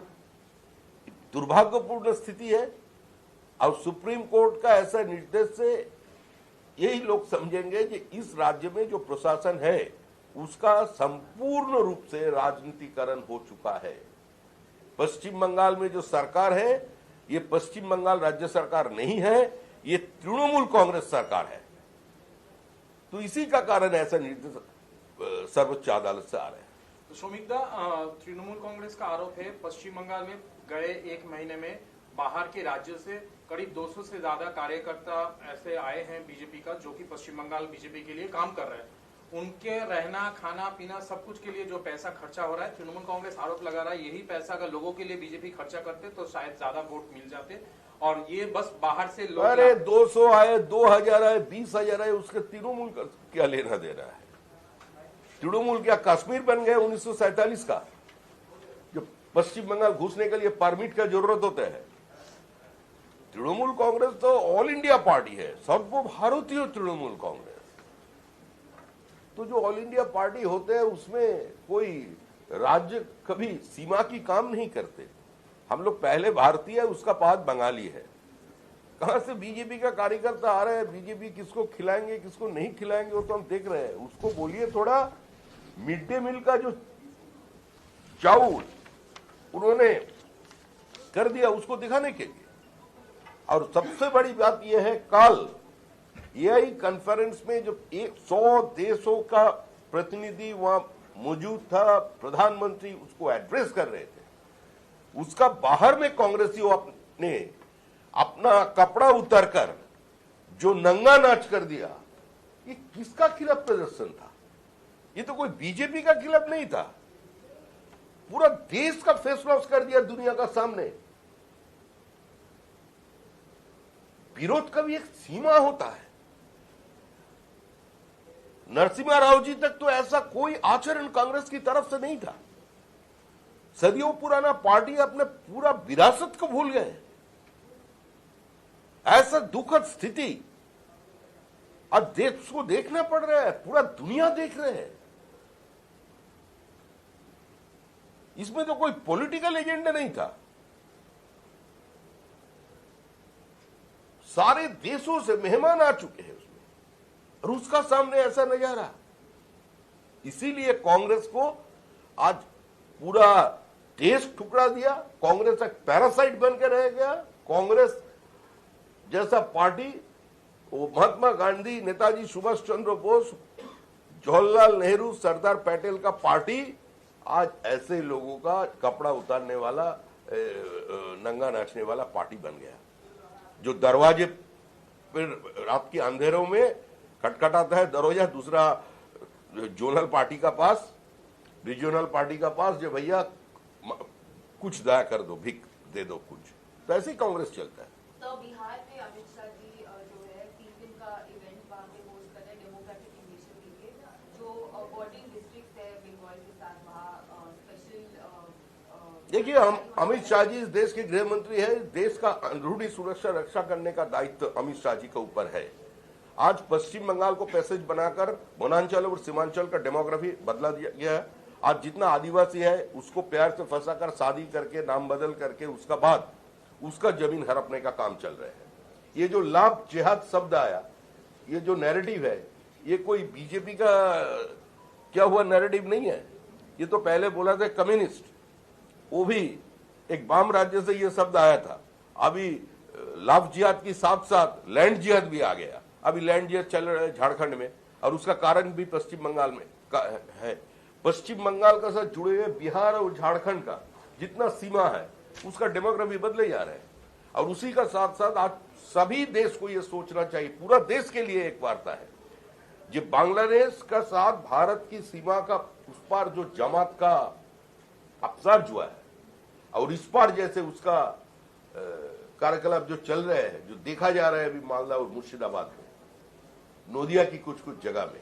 दुर्भाग्यपूर्ण स्थिति है और सुप्रीम कोर्ट का ऐसा निर्देश से यही लोग समझेंगे कि इस राज्य में जो प्रशासन है उसका संपूर्ण रूप से राजनीतिकरण हो चुका है। पश्चिम बंगाल में जो सरकार है ये पश्चिम बंगाल राज्य सरकार नहीं है, ये तृणमूल कांग्रेस सरकार है। तो इसी का कारण ऐसा निर्देश सर्वोच्च अदालत से आ रहे हैं। तो श्रमिकदा, तृणमूल कांग्रेस का आरोप है पश्चिम बंगाल में गए एक महीने में बाहर के राज्यों से करीब 200 से ज्यादा कार्यकर्ता ऐसे आए हैं बीजेपी का, जो कि पश्चिम बंगाल बीजेपी के लिए काम कर रहे हैं। उनके रहना खाना पीना सब कुछ के लिए जो पैसा खर्चा हो रहा है, तृणमूल कांग्रेस आरोप लगा रहा है यही पैसा अगर लोगों के लिए बीजेपी खर्चा करते तो शायद ज्यादा वोट मिल जाते, और ये बस बाहर से लोग। अरे 200 आए, 2000 आए, 20,000 आए, उसके तृणमूल का क्या लेना देना है? तृणमूल क्या कश्मीर बन गए 1947 का, जो पश्चिम बंगाल घुसने के लिए परमिट का जरूरत होता है? तृणमूल कांग्रेस तो ऑल इंडिया पार्टी है, सर्वभारतीय तृणमूल कांग्रेस। तो जो ऑल इंडिया पार्टी होते हैं उसमें कोई राज्य कभी सीमा की काम नहीं करते। हम लोग पहले भारतीय है, उसका बाद बंगाली है। कहां से बीजेपी का कार्यकर्ता आ रहे हैं, बीजेपी किसको खिलाएंगे किसको नहीं खिलाएंगे वो तो हम देख रहे हैं। उसको बोलिए थोड़ा मिड डे मील का जो चाउल उन्होंने कर दिया उसको दिखाने के लिए। और सबसे बड़ी बात यह है, कल एआई कॉन्फ्रेंस में जो 100 देशों का प्रतिनिधि वहां मौजूद था, प्रधानमंत्री उसको एड्रेस कर रहे थे, उसका बाहर में कांग्रेसियों ने अपना कपड़ा उतारकर जो नंगा नाच कर दिया, ये किसका खिलाफ प्रदर्शन था? ये तो कोई बीजेपी का खिलाफ नहीं था, पूरा देश का फेस लॉस कर दिया दुनिया का सामने। विरोध का भी एक सीमा होता है। नरसिम्हा राव जी तक तो ऐसा कोई आचरण कांग्रेस की तरफ से नहीं था। सदियों पुराना पार्टी अपने पूरा विरासत को भूल गए। ऐसा दुखद स्थिति आज देश को देखना पड़ रहा है, पूरा दुनिया देख रहे हैं। इसमें तो कोई पॉलिटिकल एजेंडा नहीं था। सारे देशों से मेहमान आ चुके हैं उसमें, और उसका सामने ऐसा नजारा। इसीलिए कांग्रेस को आज पूरा देश ठुकरा दिया। कांग्रेस एक पैरासाइट बनकर रह गया। कांग्रेस जैसा पार्टी, वो महात्मा गांधी, नेताजी सुभाष चंद्र बोस, जवाहरलाल नेहरू, सरदार पटेल का पार्टी आज ऐसे लोगों का कपड़ा उतारने वाला, नंगा नाचने वाला पार्टी बन गया, जो दरवाजे पर रात के अंधेरों में खटखटाता है दरवाजा दूसरा जोनल पार्टी का पास, रीजनल पार्टी का पास, जो भैया कुछ दया कर दो, भिक दे दो कुछ। तो ऐसे ही कांग्रेस चलता है। तो बिहार में अमित शाह जी जो है 3 दिन का इवेंट वहाँ पे होस्ट कर रहे हैं डेमोक्रेटिक इनिशिएटिव के लिए, जो बॉर्डरिंग डिस्ट्रिक्ट है बंगाल के साथ, वहाँ स्पेशल। देखिए, हम अमित शाह जी इस देश के गृह मंत्री है। देश का अंदरूनी सुरक्षा रक्षा करने का दायित्व अमित शाह जी के ऊपर है। आज पश्चिम बंगाल को पैसेज बनाकर वनांचल और सीमांचल का डेमोग्राफी बदला दिया गया है। आज जितना आदिवासी है उसको प्यार से फंसाकर शादी करके नाम बदल करके उसका बाद उसका जमीन हड़पने का काम चल रहा है। ये जो लाभ जिहाद शब्द आया, ये जो नैरेटिव है, ये कोई बीजेपी का क्या हुआ नैरेटिव नहीं है। ये तो पहले बोला था कम्युनिस्ट, वो भी एक वाम राज्य से ये शब्द आया था। अभी लाभ जिहाद के साथ साथ लैंड जिहाद भी आ गया। अभी लैंड जिहाद चल रहा है झारखंड में, और उसका कारण भी पश्चिम बंगाल में है। पश्चिम बंगाल का साथ जुड़े हुए बिहार और झारखंड का जितना सीमा है उसका डेमोग्राफी बदले जा रहे हैं। और उसी का साथ साथ आज सभी देश को यह सोचना चाहिए, पूरा देश के लिए एक वार्ता है, जो बांग्लादेश का साथ भारत की सीमा का उस पार जो जमात का अपसार हुआ है, और इस पार जैसे उसका कार्यकलाप जो चल रहे हैं, जो देखा जा रहा है अभी मालदा और मुर्शिदाबाद में, नोदिया की कुछ कुछ जगह में,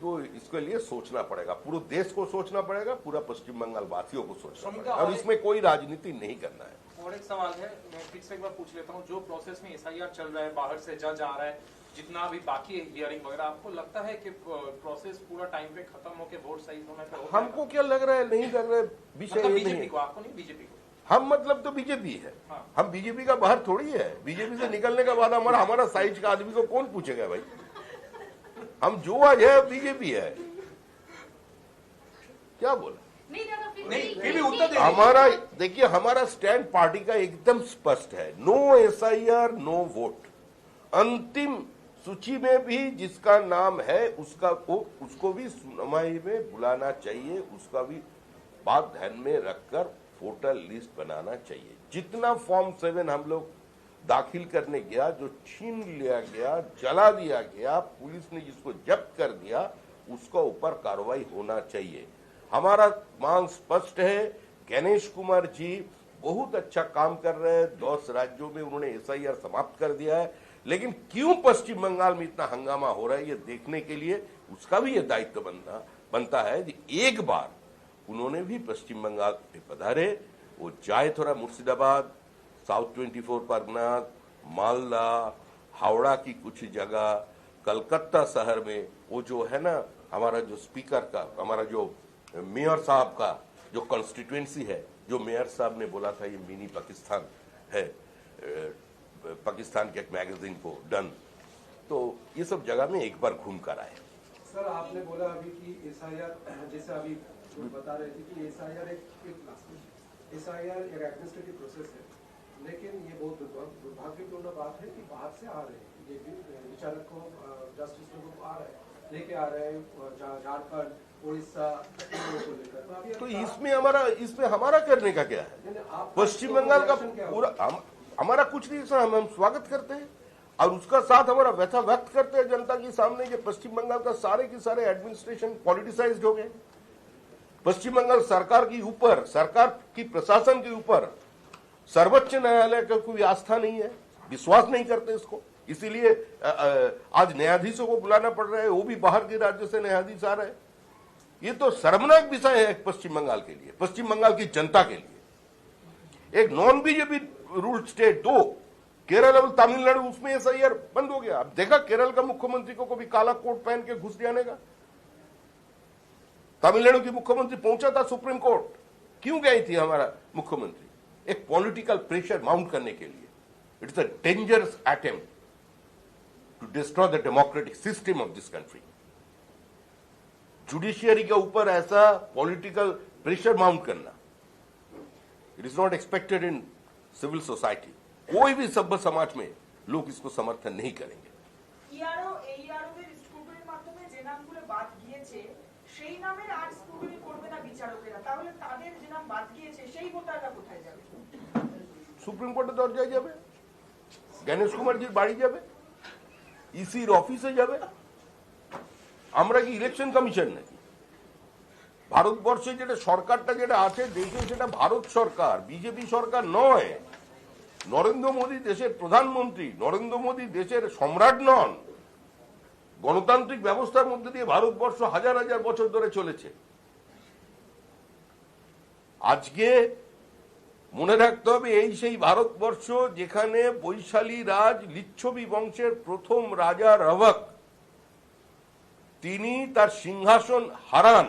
तो इसके लिए सोचना पड़ेगा। पूरे देश को सोचना पड़ेगा, पूरा पश्चिम बंगाल वासियों को सोचना पड़ेगा, और इसमें कोई राजनीति नहीं करना है। और एक सवाल है, मैं फिर से एक बार पूछ लेता हूँ, जो प्रोसेस में एसआईआर चल रहा है, बाहर से जज आ रहा है, जितना अभी बाकी है हियरिंग वगैरह, आपको लगता है कि प्रोसेस पूरा टाइम पे खत्म होके वोट सही समय पे हो जाएगा? हमको क्या लग रहा है, नहीं लग रहा है, विषय मतलब ये नहीं बीजेपी है। को, आपको नहीं, बीजेपी को? हम मतलब तो बीजेपी है, हाँ। हम बीजेपी का बाहर थोड़ी है। बीजेपी से निकलने के बाद हमारा साइज का आदमी को कौन पूछेगा भाई। हम जो आज है बीजेपी है। क्या बोला? नहीं दादा, फिर भी उत्तर दे हमारा देखिए, हमारा स्टैंड पार्टी का एकदम स्पष्ट है, नो एसआईआर नो वोट। अंतिम सूची में भी जिसका नाम है उसको भी सुनवाई में बुलाना चाहिए, उसका भी बात ध्यान में रखकर वोटर लिस्ट बनाना चाहिए। जितना फॉर्म 7 हम लोग दाखिल करने गया, जो छीन लिया गया, जला दिया गया, पुलिस ने जिसको जब्त कर दिया, उसका ऊपर कार्रवाई होना चाहिए। हमारा मांग स्पष्ट है। गणेश कुमार जी बहुत अच्छा काम कर रहे हैं, 10 राज्यों में उन्होंने एसआईआर समाप्त कर दिया है, लेकिन क्यों पश्चिम बंगाल में इतना हंगामा हो रहा है ये देखने के लिए उसका भी ये दायित्व बनता है कि एक बार उन्होंने भी पश्चिम बंगाल में पधारे, वो जाए थोड़ा मुर्शिदाबाद, साउथ 24 परगना, मालदा, हावड़ा की कुछ जगह, कलकत्ता शहर में वो जो है ना, हमारा जो स्पीकर का, हमारा जो मेयर साहब का जो कॉन्स्टिट्यूएंसी है, जो मेयर साहब ने बोला था ये मिनी पाकिस्तान है, पाकिस्तान के एक मैगजीन को डन, तो ये सब जगह में एक बार घूम कर आए। सर आपने बोला अभी कि एसआईआर, जैसे अभी बता रहे थे कि एसआईआर एक एडमिनिस्ट्रेटिव प्रोसेस है, लेकिन ये बहुत दुर्भाग्यपूर्ण बात है कि बाहर से आ रहे हैं ये विचारक को, जस्टिस लोगों को लेके आ रहे हैं झारखंड, उड़ीसा को लेकर। तो इसमें हमारा करने का क्या है? पश्चिम बंगाल का पूरा हमारा कुछ नहीं सर, हम स्वागत करते हैं और उसका साथ हमारा व्यथा व्यक्त करते हैं जनता के सामने कि पश्चिम बंगाल का सारे के सारे एडमिनिस्ट्रेशन पॉलिटिसाइज्ड हो गए। पश्चिम बंगाल सरकार के ऊपर, सरकार की प्रशासन के ऊपर सर्वोच्च न्यायालय का कोई आस्था नहीं है, विश्वास नहीं करते इसको, इसीलिए आज न्यायाधीशों को बुलाना पड़ रहा है, वो भी बाहर के राज्य से न्यायाधीश आ रहे हैं। ये तो शर्मनाक विषय है पश्चिम बंगाल के लिए, पश्चिम बंगाल की जनता के लिए। एक non BJP rule state 2 Kerala और तमिलनाडु, उसमें एसआईआर बंद हो गया। अब देखा केरल का मुख्यमंत्री को भी काला कोट पहन के घुस जाने का। तमिलनाडु की मुख्यमंत्री पहुंचा था सुप्रीम कोर्ट, क्यों गई थी हमारा मुख्यमंत्री? एक पॉलिटिकल प्रेशर माउंट करने के लिए। It's a dangerous attempt to destroy the democratic system of this country. Judiciary के ऊपर ऐसा पॉलिटिकल प्रेशर माउंट करना, it is not expected in civil society. कोई भी सभ्य समाज में लोग इसको समर्थन नहीं करेंगे। স্ক্রুটিনির মাধ্যমে যে নামগুলো বাদ গিয়েছে সেই নামের আর স্ক্রুটিনি করবে না বিচারকেরা, তাহলে তাদের যে নাম বাদ গিয়েছে সেই ভোটাররা কোথায় যাবে? সুপ্রিম কোর্টের দরজায় যাবে, গণেশ কুমারজির বাড়ি যাবে, ইসির অফিসে যাবে। আমরা কি ইলেকশন কমিশন নাকি? ভারতবর্ষে যেটা সরকারটা যেটা আছে দেশে, সেটা ভারত সরকার, বিজেপি সরকার নয়। নরেন্দ্র মোদী দেশের প্রধানমন্ত্রী, নরেন্দ্র মোদী দেশের সম্রাট নন। গণতান্ত্রিক ব্যবস্থার মধ্যে দিয়ে ভারতবর্ষ হাজার হাজার বছর ধরে চলেছে। আজকে মনে রাখতে হবে এই সেই ভারতবর্ষ যেখানে বৈশালী রাজ লিচ্ছবি বংশের প্রথম রাজা রবক তিনি তার সিংহাসন হারান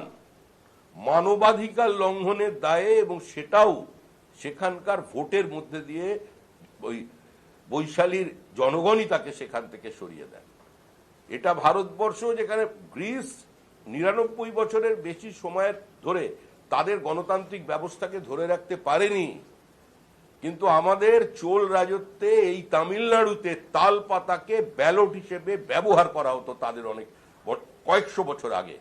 মানবাধিকার লঙ্ঘনের দায়ে, এবং সেটাও সেখানকার ভোটের মধ্যে দিয়ে ওই বৈশালীর জনগণই তাকে সেখান থেকে সরিয়ে দেন। এটা ভারতবর্ষ যেখানে গ্রিস 99 বছরের বেশি সময়ের ধরে তাদের গণতান্ত্রিক ব্যবস্থাকে ধরে রাখতে পারেনি, কিন্তু আমাদের চোল রাজত্বে এই তামিলনাড়ুতে তাল পাতাকে ব্যালট হিসেবে ব্যবহার করা হতো তাদের অনেক কয়েকশো বছর আগে,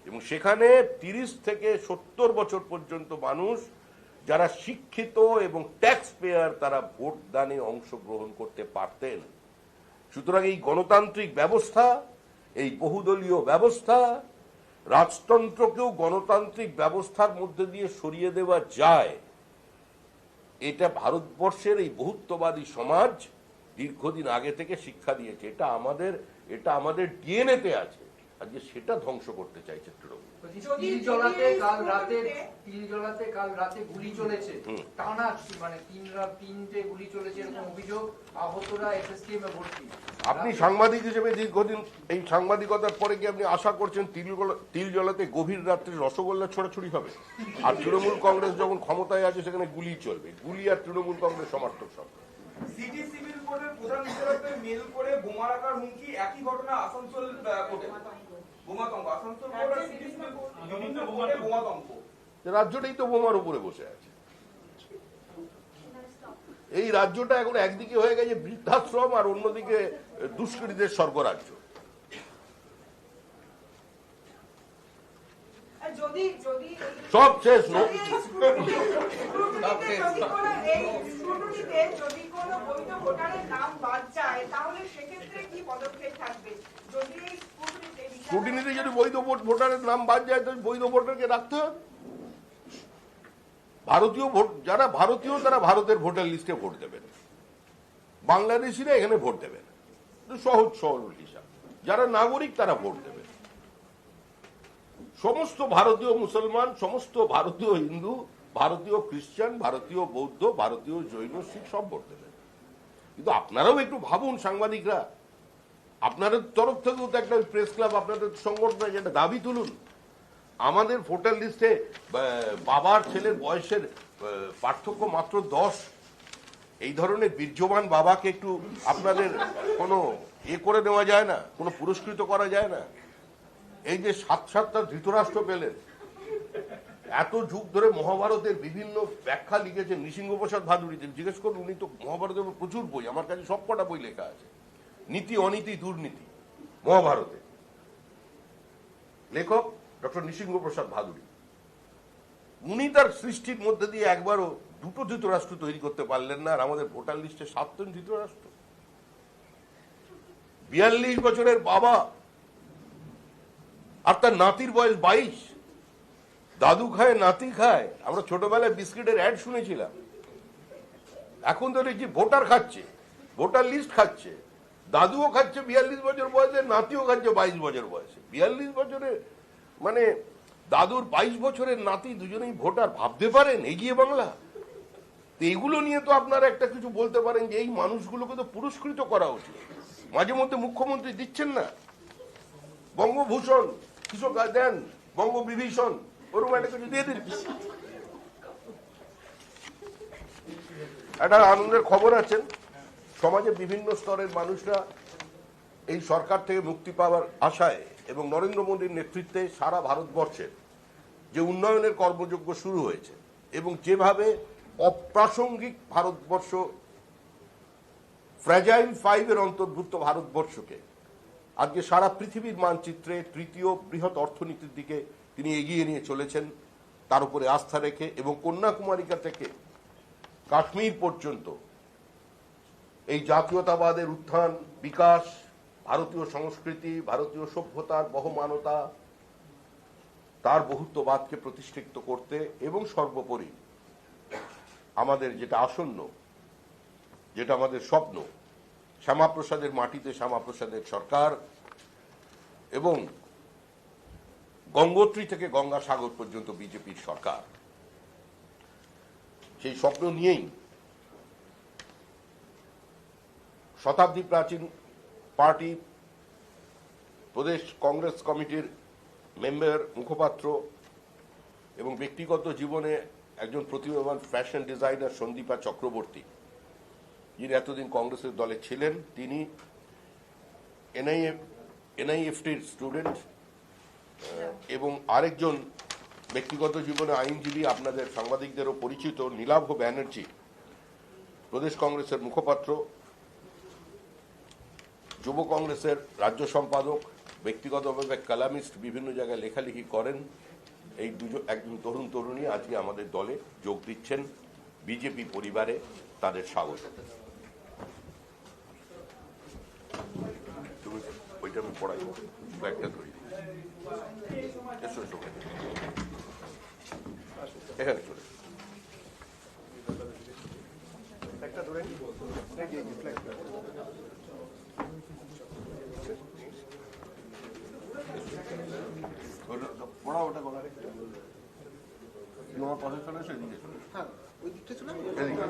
এবং সেখানে 30 থেকে 70 বছর পর্যন্ত মানুষ যারা শিক্ষিত এবং ট্যাক্স পেয়ার তারা ভোট দানে অংশগ্রহণ করতে পারতেন। সুতরাং এই গণতান্ত্রিক ব্যবস্থা, এই বহুদলীয় ব্যবস্থা, রাজতন্ত্রকেও গণতান্ত্রিক ব্যবস্থার মধ্যে দিয়ে সরিয়ে দেওয়া যায়, এটা ভারতবর্ষের এই বহুত্ববাদী সমাজ দীর্ঘদিন আগে থেকে শিক্ষা দিয়েছে। এটা আমাদের ডিএনএতে আছে। আজকে সেটা ধ্বংস করতে চাইছে তৃণমূল। তিল জ্বলাতে কাল রাতে গুলি চলেছে, টানা মানে তিনটে গুলি চলেছে এরকম অভিযোগ, আহতরা এসএসকেএম এ ভর্তি। আপনি সাংবাদিক হিসেবে দীর্ঘদিন এই সাংবাদিকতার পরে কি আপনি আশা করছেন তিল জ্বলাতে গভীর রাত্রে রসগোল্লা ছোড়াছুড়ি হবে? আর তৃণমূল কংগ্রেস যখন ক্ষমতায় আছে সেখানে গুলি চলবে, গুলি আর তৃণমূল কংগ্রেস সমর্থক সব। সিটি সিভিল কোর্টের প্রধান বিচারপতি মেল করে বোমা রাখার হুমকি, একই ঘটনা আসানসোল কোর্টে বোমাতঙ্ক। আসানসোল কোর্ট আর সিটি সিভিল বিভিন্ন কোর্টে বোমাতঙ্ক। রাজ্যটাই তো বোমার উপরে বসে আছে। এই রাজ্যটা এখন একদিকে হয়ে গেছে বৃদ্ধাশ্রম আর অন্যদিকে দুষ্কৃতীদের স্বর্গরাজ্য। সব শেষ। স্ক্রুটিনিতে যদি বৈধ ভোটারের নাম বাদ যায় তো বৈধ ভোটারকে রাখতে হবে। ভারতীয় ভোট যারা ভারতীয় তারা ভারতের ভোটার লিস্টে ভোট দেবেন, বাংলাদেশিরা এখানে ভোট দেবেন, সহজ সরল হিসাব। যারা নাগরিক তারা ভোট দেবেন। সমস্ত ভারতীয় মুসলমান, সমস্ত ভারতীয় হিন্দু, ভারতীয় খ্রিস্টান, ভারতীয় বৌদ্ধ, ভারতীয় জৈন, শিখ সব ভোট দেবেন। কিন্তু আপনারাও একটু ভাবুন, সাংবাদিকরা আপনাদের তরফ থেকেও তো একটা প্রেস ক্লাব, আপনাদের সংগঠনের যেটা দাবি তুলুন, আমাদের ভোটার লিস্টে বাবার ছেলের বয়সের পার্থক্য মাত্র 10। এই ধরনের বীর্যবান বাবাকে একটু আপনাদের কোনো করে নেওয়া যায় না, কোনো পুরস্কৃত করা যায় না? এই যে 7-7টা ধৃতরাষ্ট্র পেলেন, এত যুগ ধরে মহাভারতের বিভিন্ন ব্যাখ্যা লিখেছেন নৃসিংহপ্রসাদ ভাদুড়ী। জিজ্ঞেস করুন, উনি তো মহাভারতের প্রচুর বই, আমার কাছে সব কটা বই লেখা আছে। নীতি, অনীতি, দুর্নীতি মহাভারতে, লেখক ডক্টর নৃসিংহপ্রসাদ ভাদুড়ী। উনি তার সৃষ্টির মধ্যে দিয়ে একবারও 2টো ধৃতরাষ্ট্র তৈরি করতে পারলেন না, আর আমাদের ভোটার লিস্টে 7জন ধৃতরাষ্ট্র। 42 বছরের বাবা, আর তার নাতির বয়স 22। দাদু খায়, নাতি খায়। আমরা ছোটবেলায় বিস্কিটের অ্যাড শুনেছিলাম, এখন তো দেখছি ভোটার খাচ্ছে, ভোটার লিস্ট খাচ্ছে। দাদুও খাচ্ছে 42 বছর বয়সে, নাতিও খাচ্ছে 22 বছর বয়সে। 42 বছরে মানে দাদুর 22 বছরের নাতি দুজনেই ভোটার, ভাবতে পারেন এগিয়ে বাংলা? তো এগুলো নিয়ে তো আপনারা একটা কিছু বলতে পারেন যে এই মানুষগুলোকে তো পুরস্কৃত করা উচিত। মাঝে মধ্যে মুখ্যমন্ত্রী দিচ্ছেন না, বঙ্গভূষণ কিছু দেন, বঙ্গবিভূষণ, ওরকম একটা কিছু দিয়ে দিন। একটা আনন্দের খবর আছেন, সমাজে বিভিন্ন স্তরের মানুষরা এই সরকার থেকে মুক্তি পাওয়ার আশায় এবং নরেন্দ্র মোদীর নেতৃত্বে সারা ভারতবর্ষের যে উন্নয়নের কর্মযজ্ঞ শুরু হয়েছে এবং যেভাবে অপ্রাসঙ্গিক ভারতবর্ষ, ফ্র্যাজাইল 5-এর অন্তর্ভুক্ত ভারতবর্ষকে আজকে সারা পৃথিবীর মানচিত্রে 3য় বৃহৎ অর্থনীতির দিকে তিনি এগিয়ে নিয়ে চলেছেন, তার উপরে আস্থা রেখে। এবং কন্যাকুমারিকা থেকে কাশ্মীর পর্যন্ত এই জাতীয়তাবাদের উত্থান, বিকাশ, ভারতীয় সংস্কৃতি, ভারতীয় সভ্যতার বহমানতা, তার বহুত্ববাদকে প্রতিষ্ঠিত করতে এবং সর্বোপরি আমাদের যেটা আসন্ন, যেটা আমাদের স্বপ্ন, শ্যামাপ্রসাদের মাটিতে শ্যামাপ্রসাদের সরকার এবং গঙ্গোত্রী থেকে গঙ্গাসাগর পর্যন্ত বিজেপির সরকার, সেই স্বপ্ন নিয়েই শতাব্দী প্রাচীন পার্টি প্রদেশ কংগ্রেস কমিটির মেম্বার, মুখপাত্র এবং ব্যক্তিগত জীবনে একজন প্রতিভাবান ফ্যাশন ডিজাইনার সন্দীপা চক্রবর্তী, যিনি এতদিন কংগ্রেসের দলে ছিলেন, তিনি এনআইএফটির স্টুডেন্ট, এবং আরেকজন ব্যক্তিগত জীবনে আইনজীবী, আপনাদের সাংবাদিকদেরও পরিচিত নীলাভ ব্যানার্জি, প্রদেশ কংগ্রেসের মুখপাত্র, যুব কংগ্রেসের রাজ্য সম্পাদক, ব্যক্তিগতভাবে কালামিস্ট, বিভিন্ন জায়গায় লেখালেখি করেন। এই একজন তরুণ তরুণী আজকে আমাদের দলে যোগ দিচ্ছেন, বিজেপি পরিবারে তাদের স্বাগত। তুমি ওইটা আমি পড়াই, ব্যাগটা ধরি, এসো এসো, এখানে চলে একটা ধরে। পড়া ওটা করা তোমার পাশে চলে এসে এদিকে চলে এসো। এদিকে।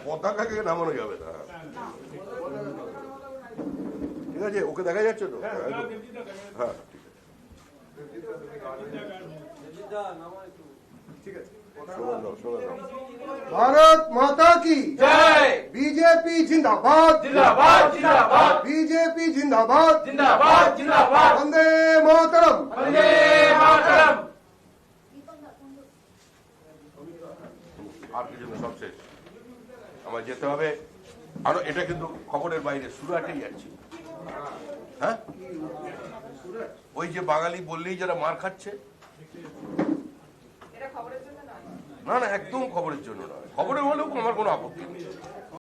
পতাকাকে নামানো যাবে না। ঠিক আছে, ওকে দেখা যাচ্ছে তো? হ্যাঁ ঠিক আছে। भारत माता की জয় बीजेपी जिंदाबाद জিন্দাবাদ জিন্দাবাদ बीजेपी जिंदाबाद জিন্দাবাদ জিন্দাবাদ वंदे मातरम বন্দে মাতরম। আর কিছু না, সব শেষ। আমার যেতে হবে আরো। এটা কিন্তু খবরের বাইরে, সুরাটে যাচ্ছি। হ্যাঁ, ওই যে বাঙালি বললেই যারা মার খাচ্ছে, এটা খবরের জন্য নয়। না না একদম খবরের জন্য নয়, খবরে হলেও আমার কোনো আপত্তি নেই।